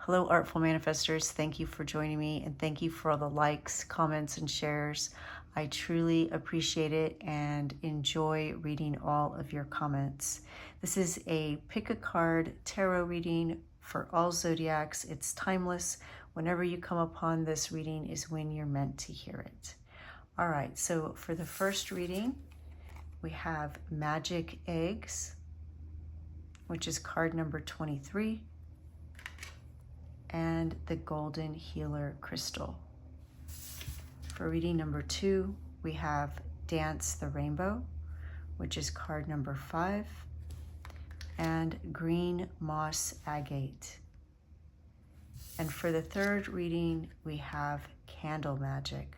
Hello, Artful Manifestors. Thank you for joining me, and thank you for all the likes, comments, and shares. I truly appreciate it and enjoy reading all of your comments. This is a pick a card tarot reading for all zodiacs. It's timeless. Whenever you come upon this reading is when you're meant to hear it. All right, so for the first reading, we have Magic Eggs, which is card number 23. And the Golden Healer Crystal. For reading number 2, we have Dance the Rainbow, which is card number 5, and Green Moss Agate. And for the third reading, we have Candle Magic,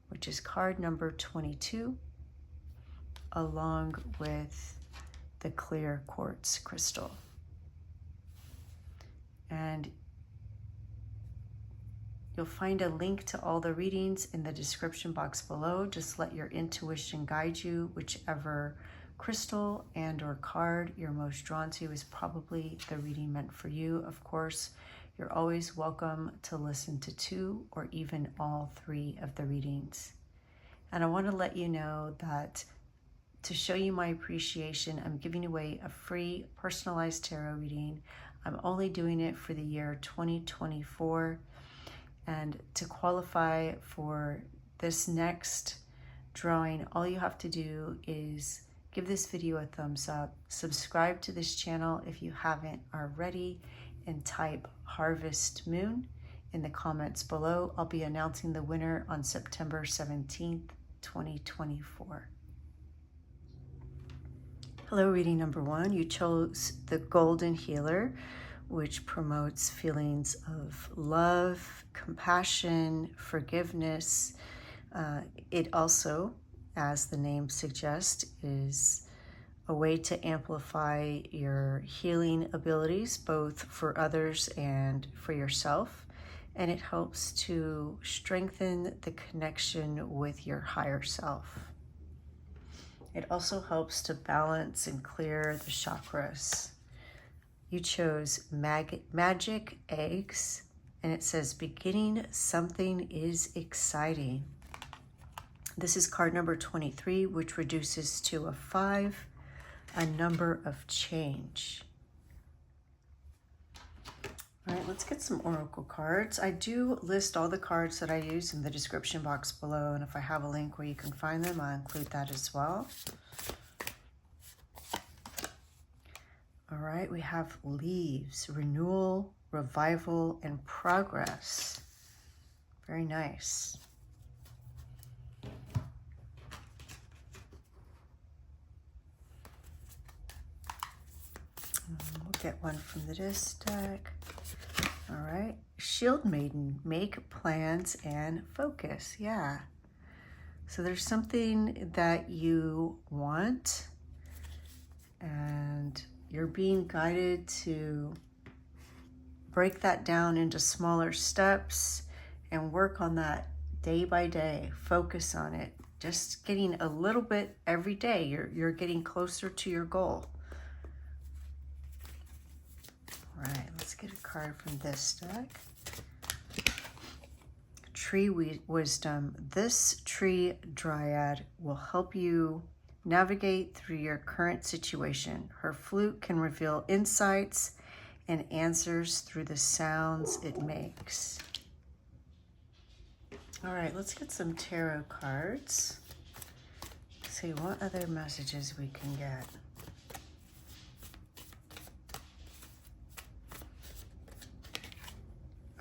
which is card number 22, along with the Clear Quartz Crystal. And you'll find a link to all the readings in the description box below. Just let your intuition guide you. Whichever crystal and or card you're most drawn to is probably the reading meant for you. Of course, you're always welcome to listen to 2 or even all 3 of the readings. And I want to let you know that to show you my appreciation, I'm giving away a free personalized tarot reading. I'm only doing it for the year 2024. And to qualify for this next drawing, all you have to do is give this video a thumbs up, subscribe to this channel if you haven't already, and type Harvest Moon in the comments below. I'll be announcing the winner on September 17th, 2024. Hello, reading number 1. You chose the Golden Healer, which promotes feelings of love, compassion, forgiveness. It also, as the name suggests, is a way to amplify your healing abilities, both for others and for yourself. And it helps to strengthen the connection with your higher self. It also helps to balance and clear the chakras. You chose Magic Eggs, and it says, beginning something is exciting. This is card number 23, which reduces to a 5, a number of change. All right, let's get some oracle cards. I do list all the cards that I use in the description box below, and if I have a link where you can find them, I'll include that as well. All right, we have Leaves, Renewal, Revival, and Progress. Very nice. We'll get one from this deck. All right, Shield Maiden, make plans and focus. Yeah. So there's something that you want, and you're being guided to break that down into smaller steps and work on that day by day. Focus on it. Just getting a little bit every day. You're getting closer to your goal. All right, let's get a card from this deck. Tree Wisdom. This tree dryad will help you navigate through your current situation. Her flute can reveal insights and answers through the sounds it makes. All right, let's get some tarot cards. See what other messages we can get.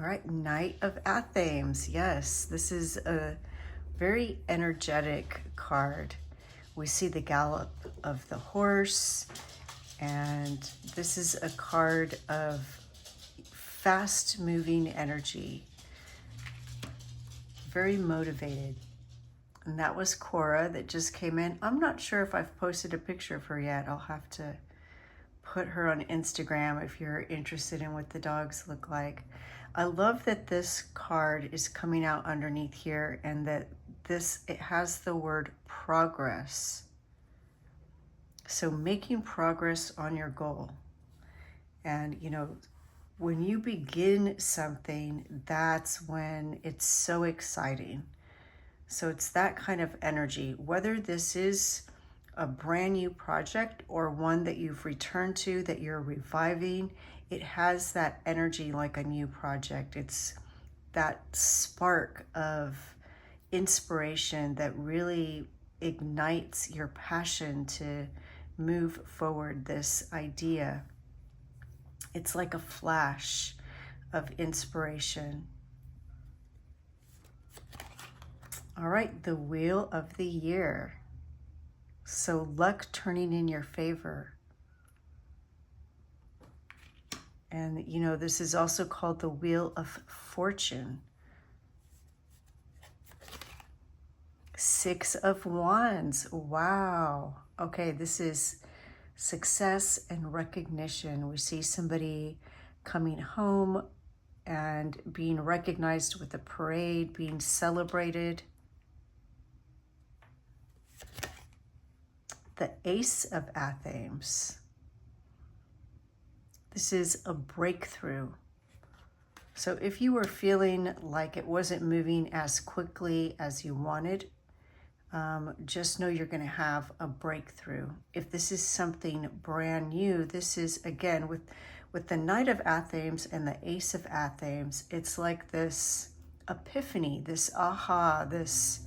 All right, Knight of Athens. Yes, this is a very energetic card. We see the gallop of the horse, and this is a card of fast-moving energy. Very motivated. And that was Cora that just came in. I'm not sure if I've posted a picture of her yet. I'll have to put her on Instagram if you're interested in what the dogs look like. I love that this card is coming out underneath here, and that it has the word progress. So making progress on your goal. And, you know, when you begin something, that's when it's so exciting. So it's that kind of energy, whether this is a brand new project or one that you've returned to, that you're reviving, it has that energy like a new project. It's that spark of inspiration that really ignites your passion to move forward this idea. It's like a flash of inspiration. All right, the wheel of the year. So luck turning in your favor. And you know, this is also called the Wheel of Fortune. 6 of Wands. Wow. Okay, this is success and recognition. We see somebody coming home and being recognized with a parade, being celebrated. The Ace of Athens. This is a breakthrough. So if you were feeling like it wasn't moving as quickly as you wanted, just know you're going to have a breakthrough. If this is something brand new, this is, again, with the Knight of Athens and the Ace of Athens, it's like this epiphany, this aha, this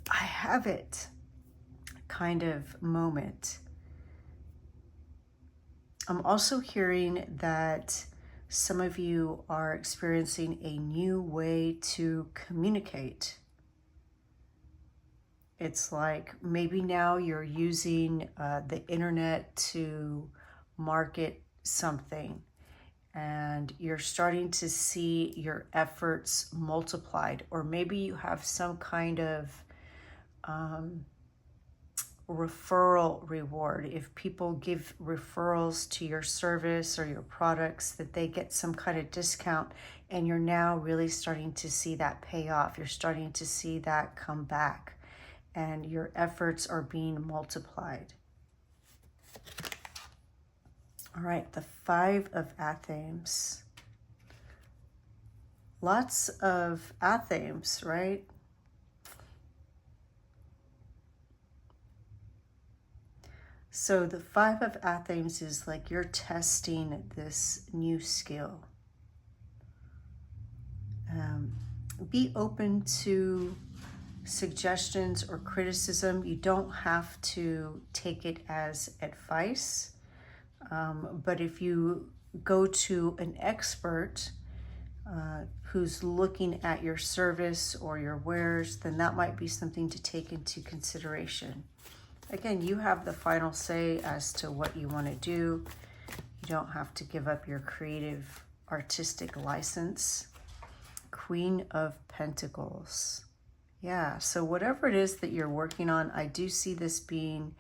I have it kind of moment. I'm also hearing that some of you are experiencing a new way to communicate. It's like maybe now you're using the internet to market something, and you're starting to see your efforts multiplied, or maybe you have some kind of referral reward. If people give referrals to your service or your products, that they get some kind of discount, and you're now really starting to see that pay off. You're starting to see that come back, and your efforts are being multiplied. All right, the 5 of Athens. Lots of Athens, right? So the 5 of Athens is like you're testing this new skill. Be open to suggestions or criticism. You don't have to take it as advice. But if you go to an expert who's looking at your service or your wares, then that might be something to take into consideration. Again, you have the final say as to what you want to do. You don't have to give up your creative, artistic license. Queen of Pentacles. Yeah, so whatever it is that you're working on, I do see this being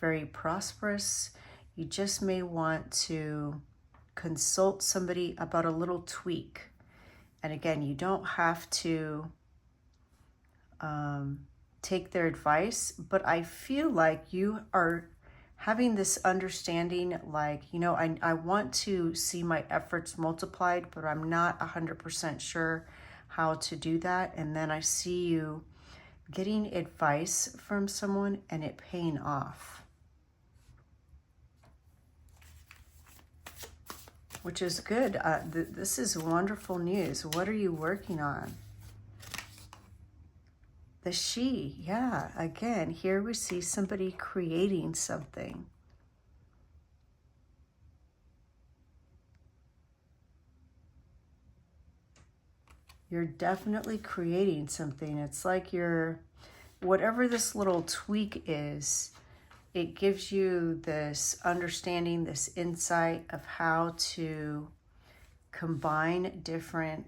very prosperous. You just may want to consult somebody about a little tweak. And again, you don't have to take their advice, but I feel like you are having this understanding, like, you know, I want to see my efforts multiplied, but I'm not 100% sure how to do that. And then I see you getting advice from someone and it paying off, which is good. This is wonderful news. What are you working on? The she, yeah, again, here we see somebody creating something. You're definitely creating something. It's like you're, whatever this little tweak is, it gives you this understanding, this insight of how to combine different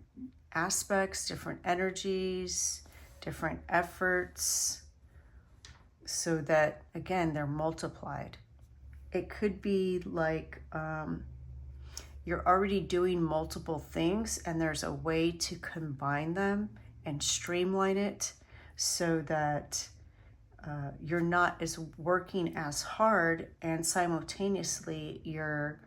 aspects, different energies, different efforts, so that, again, they're multiplied. It could be like you're already doing multiple things and there's a way to combine them and streamline it so that you're not as working as hard, and simultaneously you're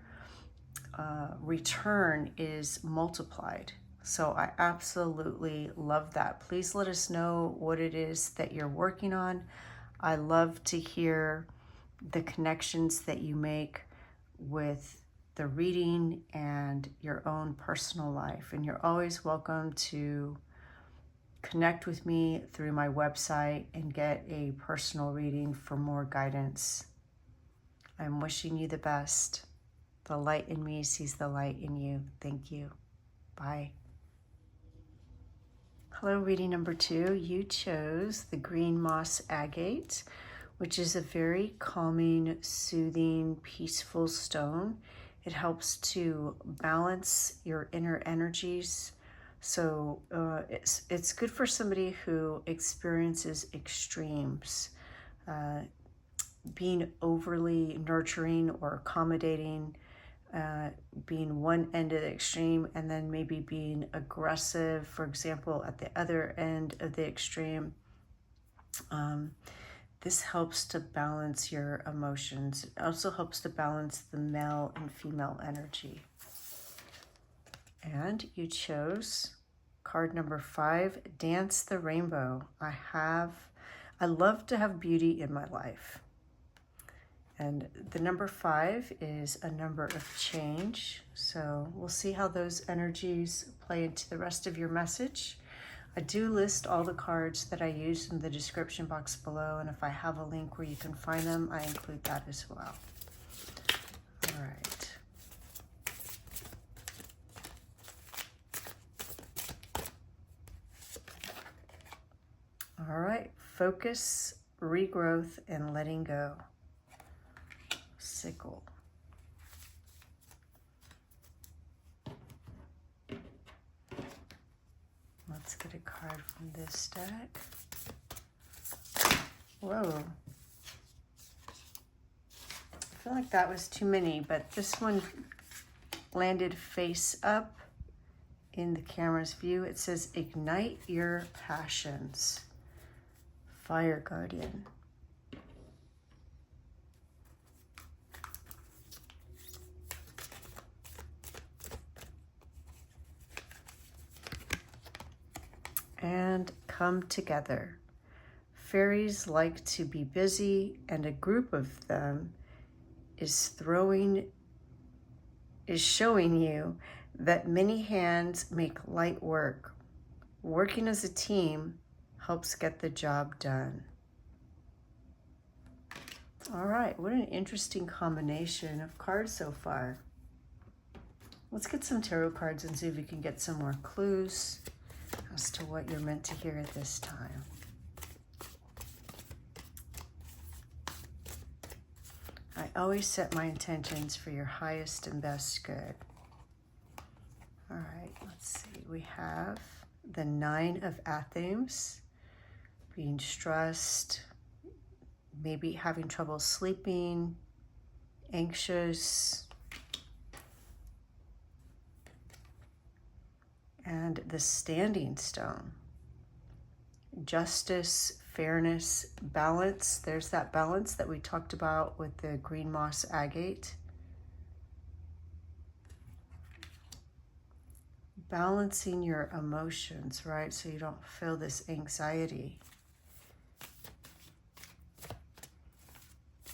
return is multiplied. So I absolutely love that. Please let us know what it is that you're working on. I love to hear the connections that you make with the reading and your own personal life. And you're always welcome to connect with me through my website and get a personal reading for more guidance. I'm wishing you the best. The light in me sees the light in you. Thank you. Bye. Hello, reading number 2. You chose the green moss agate, which is a very calming, soothing, peaceful stone. It helps to balance your inner energies. So it's good for somebody who experiences extremes, being overly nurturing or accommodating, being one end of the extreme, and then maybe being aggressive, for example, at the other end of the extreme. This helps to balance your emotions. It also helps to balance the male and female energy. And you chose card number 5, Dance the Rainbow. I love to have beauty in my life. And the number 5 is a number of change. So we'll see how those energies play into the rest of your message. I do list all the cards that I use in the description box below, and if I have a link where you can find them, I include that as well. All right. All right, focus, regrowth, and letting go. Sickle. Let's get a card from this deck. Whoa. I feel like that was too many, but this one landed face up in the camera's view. It says, ignite your passions. Fire Guardian. And come together. Fairies like to be busy, and a group of them is showing you that many hands make light work. Working as a team helps get the job done. All right, what an interesting combination of cards so far. Let's get some tarot cards and see if we can get some more clues as to what you're meant to hear at this time. I always set my intentions for your highest and best good. All right, let's see. We have the 9 of Athems, being stressed, maybe having trouble sleeping, anxious, and the Standing Stone. Justice, fairness, balance. There's that balance that we talked about with the green moss agate. Balancing your emotions, right? So you don't feel this anxiety.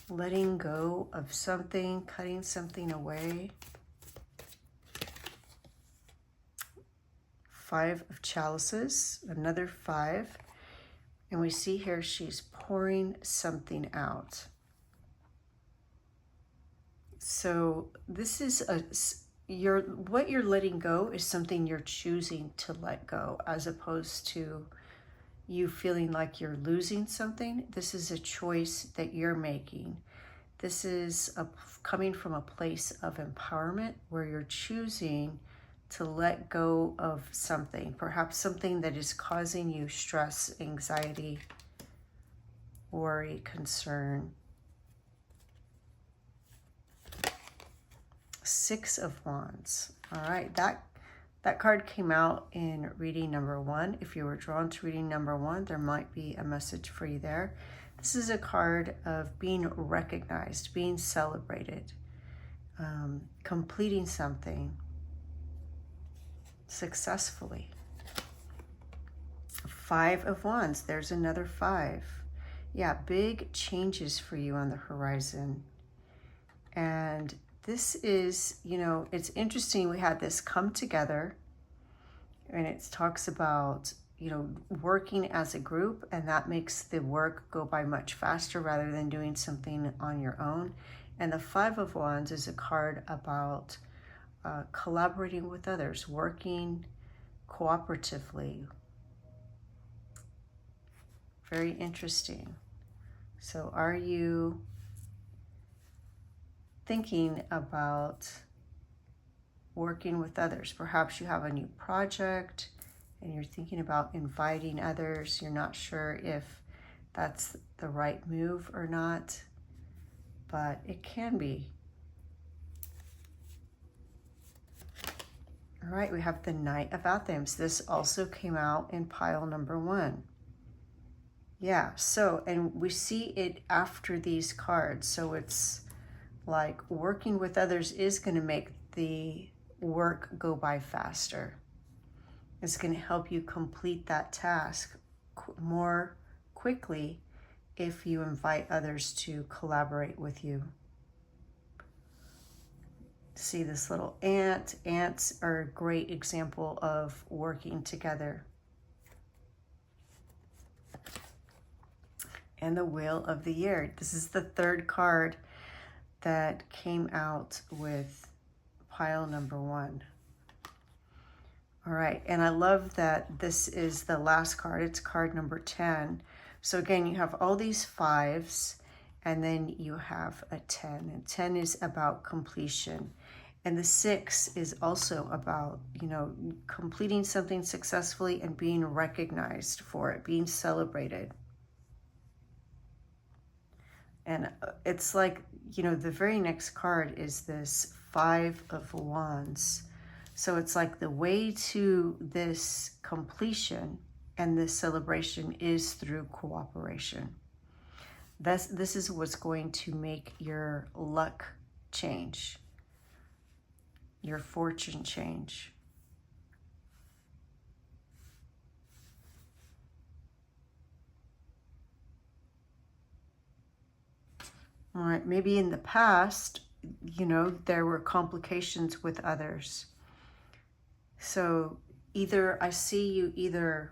Letting go of something, cutting something away. 5 of chalices, another 5. And we see here she's pouring something out. So this is what you're letting go is something you're choosing to let go, as opposed to you feeling like you're losing something. This is a choice that you're making. This is coming from a place of empowerment where you're choosing to let go of something, perhaps something that is causing you stress, anxiety, worry, concern. 6 of Wands. All right, that card came out in reading number 1. If you were drawn to reading number 1, there might be a message for you there. This is a card of being recognized, being celebrated. completing something successfully. 5 of Wands, there's another 5. Yeah, big changes for you on the horizon. And this is, you know, it's interesting. We had this come together, and it talks about, you know, working as a group, and that makes the work go by much faster rather than doing something on your own. And the 5 of Wands is a card about collaborating with others, working cooperatively. Very interesting. So are you thinking about working with others? Perhaps you have a new project and you're thinking about inviting others. You're not sure if that's the right move or not, but it can be. All right, we have the Knight of Athens. This also came out in pile number 1. Yeah, so, and we see it after these cards. So it's like working with others is going to make the work go by faster. It's going to help you complete that task more quickly if you invite others to collaborate with you. See this little ant. Ants are a great example of working together. And the Wheel of the Year. This is the 3rd card that came out with pile number 1. All right, and I love that this is the last card. It's card number 10. So again, you have all these 5s, and then you have a 10. And 10 is about completion. And the 6 is also about, you know, completing something successfully and being recognized for it, being celebrated. And it's like, you know, the very next card is this 5 of Wands. So it's like the way to this completion and this celebration is through cooperation. This is what's going to make your luck change, your fortune change. All right, maybe in the past, you know, there were complications with others. So either I see you either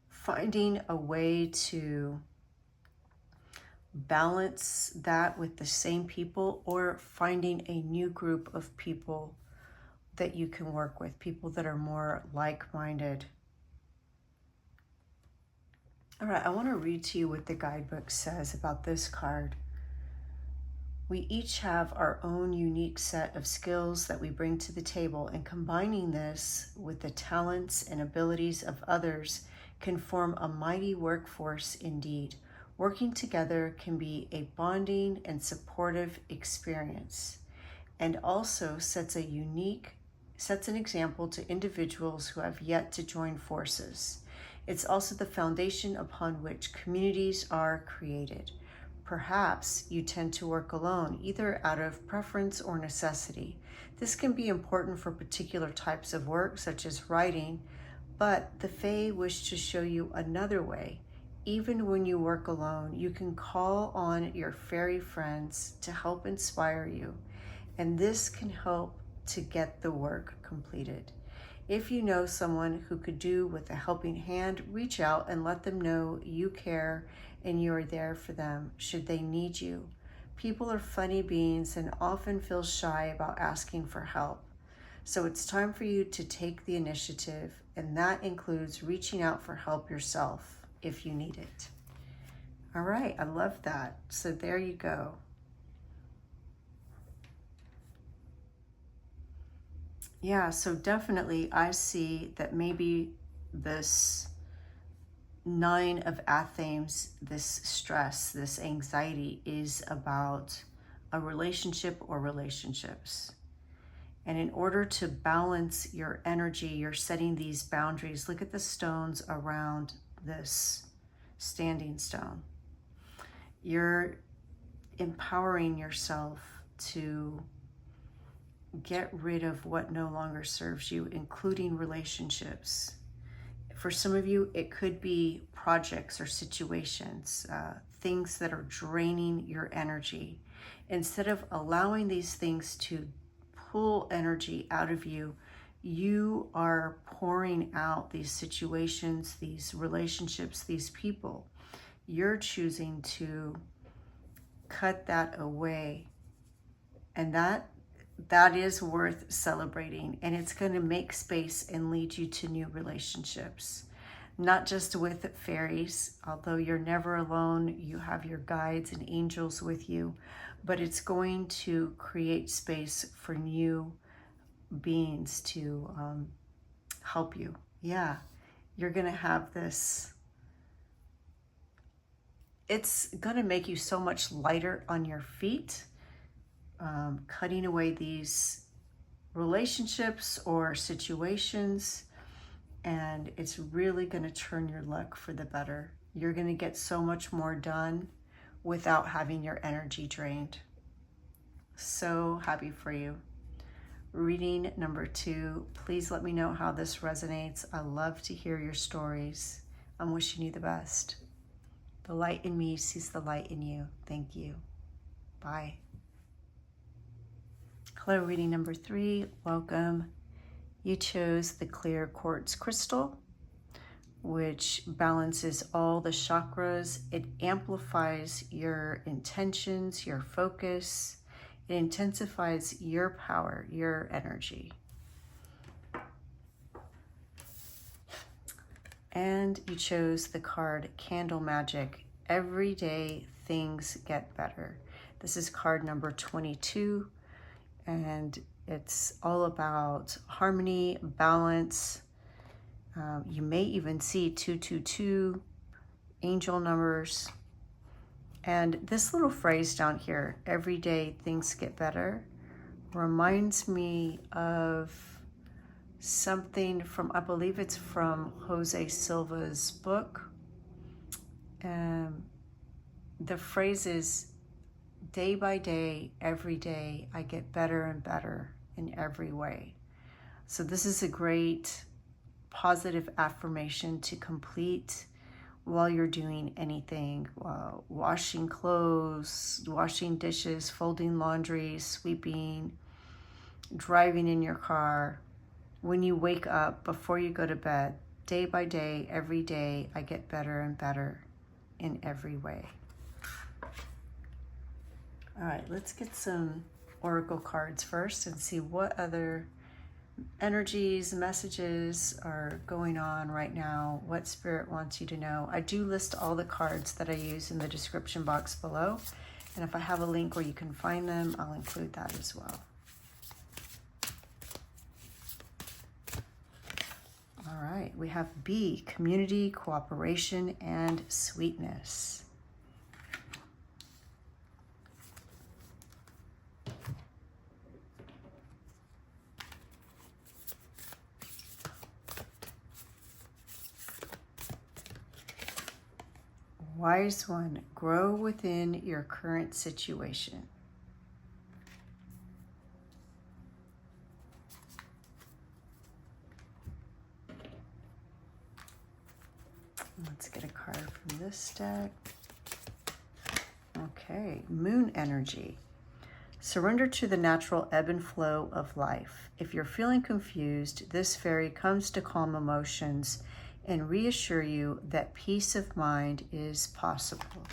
finding a way to balance that with the same people, or finding a new group of people that you can work with, people that are more like-minded. All right, I want to read to you what the guidebook says about this card. We each have our own unique set of skills that we bring to the table, and combining this with the talents and abilities of others can form a mighty workforce indeed. Working together can be a bonding and supportive experience, and also sets an example to individuals who have yet to join forces. It's also the foundation upon which communities are created. Perhaps you tend to work alone, either out of preference or necessity. This can be important for particular types of work, such as writing, but the Fae wish to show you another way. Even when you work alone, you can call on your fairy friends to help inspire you, and this can help to get the work completed. If you know someone who could do with a helping hand, reach out and let them know you care and you are there for them should they need you. People are funny beings and often feel shy about asking for help. So it's time for you to take the initiative, and that includes reaching out for help yourself if you need it. All right, I love that. So there you go. Yeah, so definitely I see that maybe this 9 of Athens, this stress, this anxiety is about a relationship or relationships. And in order to balance your energy, you're setting these boundaries. Look at the stones around this standing stone. You're empowering yourself to get rid of what no longer serves you, including relationships. For some of you, it could be projects or situations, things that are draining your energy. Instead of allowing these things to pull energy out of you, you are pouring out these situations, these relationships, these people. You're choosing to cut that away. And that is worth celebrating, and it's going to make space and lead you to new relationships, not just with fairies, although you're never alone. You have your guides and angels with you, but it's going to create space for new beings to help you. Yeah, you're going to have this. It's going to make you so much lighter on your feet. Cutting away these relationships or situations, and it's really going to turn your luck for the better. You're going to get so much more done without having your energy drained. So happy for you. Reading number 2, please let me know how this resonates. I love to hear your stories. I'm wishing you the best. The light in me sees the light in you. Thank you. Bye. Hello, reading number 3, welcome. You chose the clear quartz crystal, which balances all the chakras. It amplifies your intentions, your focus. It intensifies your power, your energy. And you chose the card Candle Magic. Every day things get better. This is card number 22. And it's all about harmony, balance. You may even see 222 angel numbers. And this little phrase down here, every day things get better, reminds me of something from, I believe it's from Jose Silva's book. The phrase is, day by day, every day, I get better and better in every way. So this is a great positive affirmation to complete while you're doing anything, washing clothes, washing dishes, folding laundry, sweeping, driving in your car. When you wake up, before you go to bed, day by day, every day, I get better and better in every way. All right, let's get some oracle cards first and see what other energies, messages are going on right now, what Spirit wants you to know. I do list all the cards that I use in the description box below, and if I have a link where you can find them, I'll include that as well. All right, we have B, community, cooperation, and sweetness. Wise one, grow within your current situation. Let's get a card from this deck. Okay, moon energy. Surrender to the natural ebb and flow of life. If you're feeling confused, this fairy comes to calm emotions and reassure you that peace of mind is possible.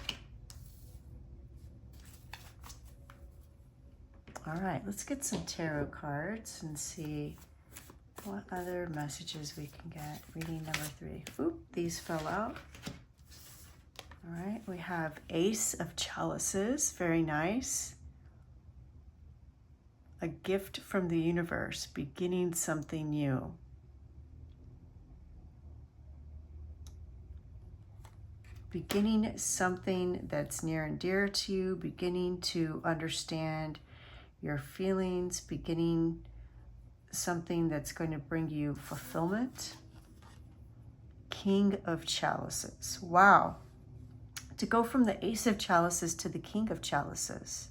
All right, let's get some tarot cards and see what other messages we can get. Reading number 3. Oop, these fell out. All right, we have Ace of Chalices, very nice. A gift from the universe, beginning something new. Beginning something that's near and dear to you, beginning to understand your feelings, beginning something that's going to bring you fulfillment. King of Chalices. Wow. To go from the Ace of Chalices to the King of Chalices.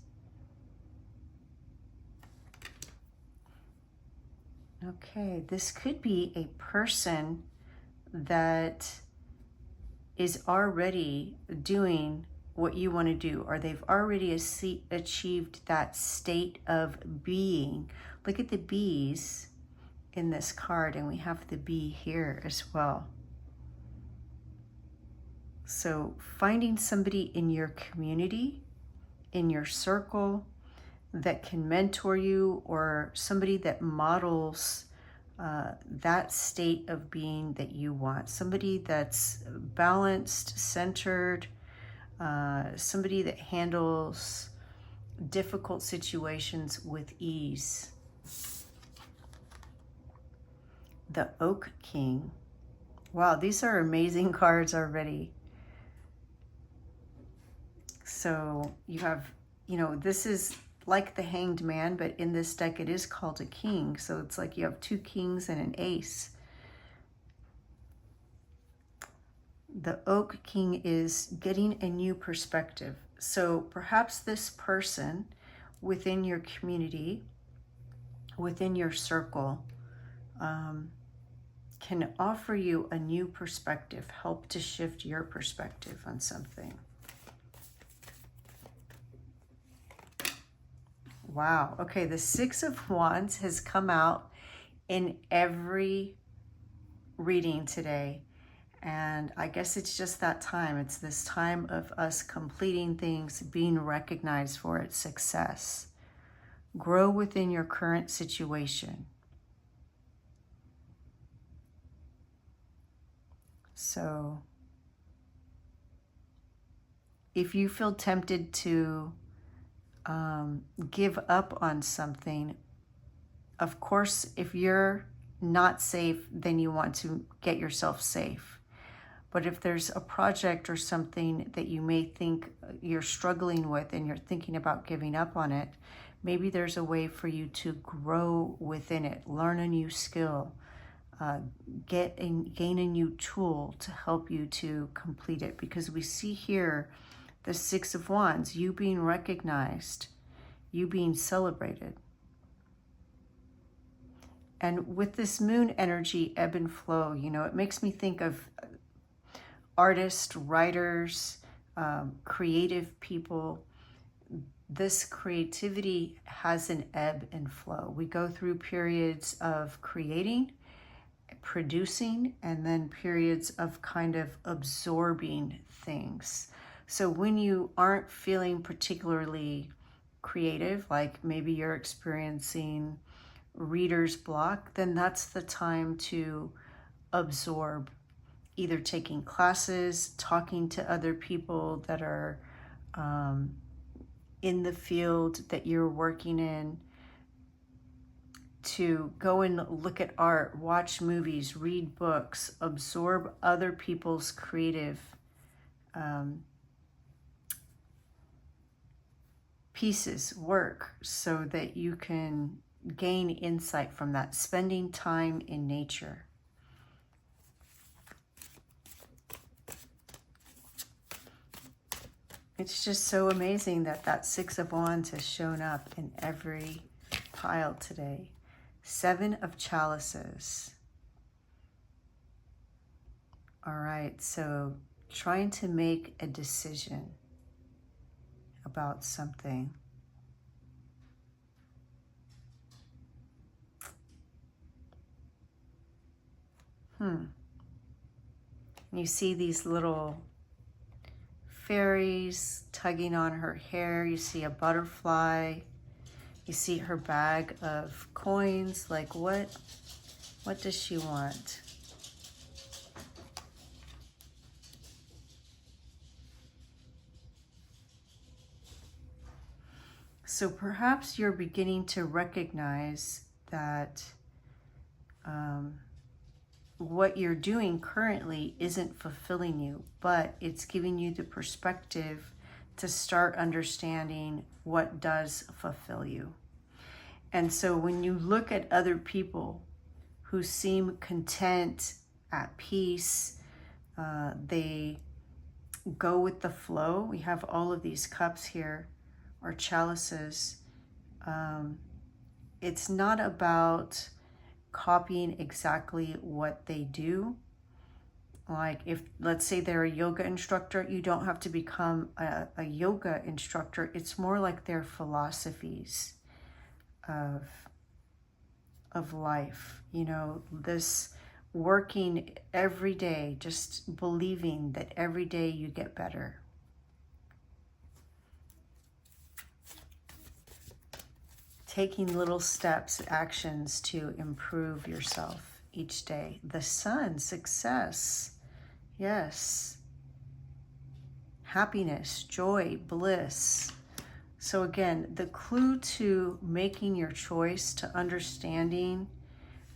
Okay, this could be a person that is already doing what you want to do, or they've already achieved that state of being. Look at the bees in this card, and we have the bee here as well. So finding somebody in your community, in your circle, that can mentor you, or somebody that models that state of being that you want. Somebody that's balanced, centered, somebody that handles difficult situations with ease. The Oak King. Wow, these are amazing cards already. So you have, this is like the Hanged Man, but in this deck it is called a king. So it's like you have two kings and an ace. The Oak King is getting a new perspective. So perhaps this person within your community, within your circle, can offer you a new perspective, help to shift your perspective on something. Wow. Okay, the Six of Wands has come out in every reading today. And I guess it's just that time. It's this time of us completing things, being recognized for its success. Grow within your current situation. So if you feel tempted to give up on something, of course, if you're not safe, then you want to get yourself safe. But if there's a project or something that you may think you're struggling with and you're thinking about giving up on it, maybe there's a way for you to grow within it, learn a new skill, gain a new tool to help you to complete it. Because we see here the Six of Wands, you being recognized, you being celebrated. And with this moon energy, ebb and flow, it makes me think of artists, writers, creative people. This creativity has an ebb and flow. We go through periods of creating, producing, and then periods of kind of absorbing things. So when you aren't feeling particularly creative, like maybe you're experiencing reader's block, then that's the time to absorb, either taking classes, talking to other people that are in the field that you're working in, to go and look at art, watch movies, read books, absorb other people's creative pieces, work, so that you can gain insight from that, spending time in nature. It's just so amazing that that Six of Wands has shown up in every pile today. Seven of Chalices. All right, so trying to make a decision about something. You see these little fairies tugging on her hair. You see a butterfly. You see her bag of coins. Like, what does she want? So perhaps you're beginning to recognize that what you're doing currently isn't fulfilling you, but it's giving you the perspective to start understanding what does fulfill you. And so when you look at other people who seem content, at peace, they go with the flow. We have all of these cups here, or chalices. It's not about copying exactly what they do. Like if, let's say they're a yoga instructor, you don't have to become a yoga instructor. It's more like their philosophies of life. You know, this working every day, just believing that every day you get better. Taking little steps, actions to improve yourself each day. The sun, success. Yes. Happiness, joy, bliss. So again, the clue to making your choice, to understanding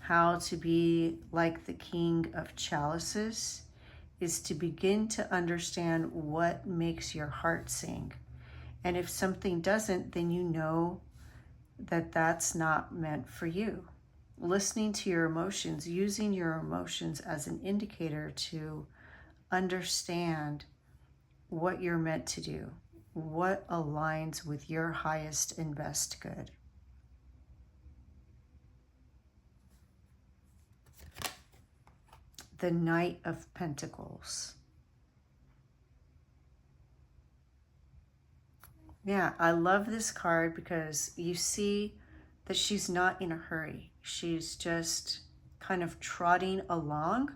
how to be like the King of Chalices, is to begin to understand what makes your heart sing. And if something doesn't, then you know that that's not meant for you. Listening to your emotions, using your emotions as an indicator to understand what you're meant to do, what aligns with your highest and best good. The Knight of Pentacles. Yeah, I love this card because you see that she's not in a hurry. She's just kind of trotting along,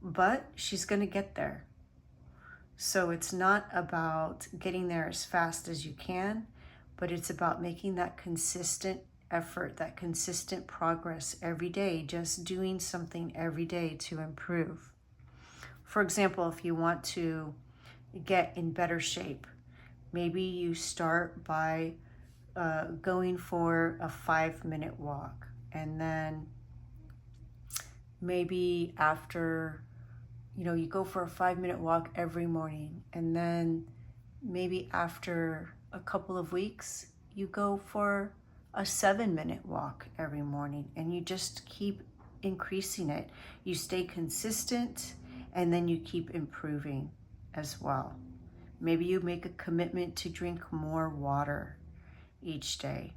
but she's going to get there. So it's not about getting there as fast as you can, but it's about making that consistent effort, that consistent progress every day, just doing something every day to improve. For example, if you want to get in better shape, maybe you start by going for a 5-minute walk, and then maybe after, you go for a 5-minute walk every morning, and then maybe after a couple of weeks, you go for a 7-minute walk every morning, and you just keep increasing it. You stay consistent, and then you keep improving as well. Maybe you make a commitment to drink more water each day.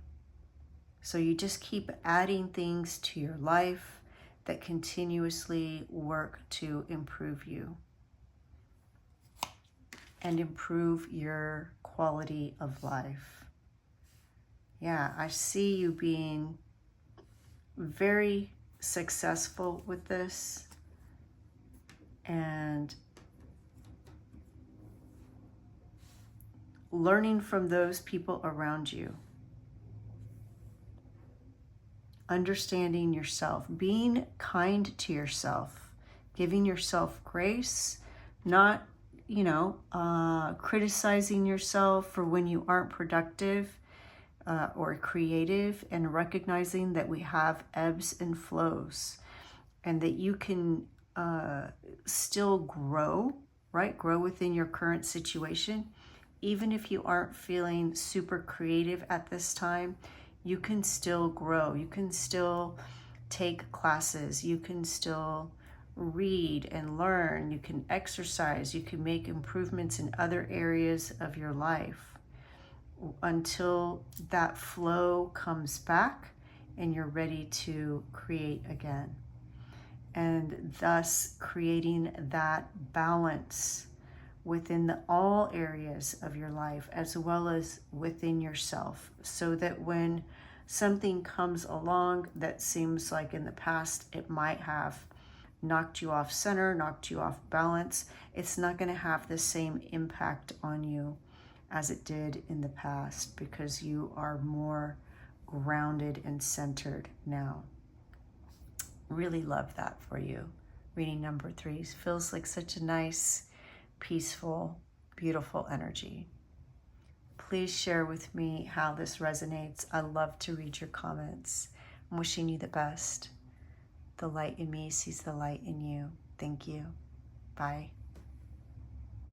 So you just keep adding things to your life that continuously work to improve you and improve your quality of life. Yeah, I see you being very successful with this, and learning from those people around you. Understanding yourself, being kind to yourself, giving yourself grace, not, criticizing yourself for when you aren't productive or creative, and recognizing that we have ebbs and flows, and that you can still grow, right? Grow within your current situation. Even if you aren't feeling super creative at this time, you can still grow. You can still take classes. You can still read and learn. You can exercise. You can make improvements in other areas of your life until that flow comes back and you're ready to create again. And thus creating that balance within all areas of your life, as well as within yourself, so that when something comes along that seems like in the past it might have knocked you off center, knocked you off balance, it's not going to have the same impact on you as it did in the past, because you are more grounded and centered now. Really love that for you. Reading number 3 feels like such a nice, peaceful, beautiful energy. Please share with me how this resonates. I love to read your comments. I'm wishing you the best. The light in me sees the light in you. Thank you. Bye.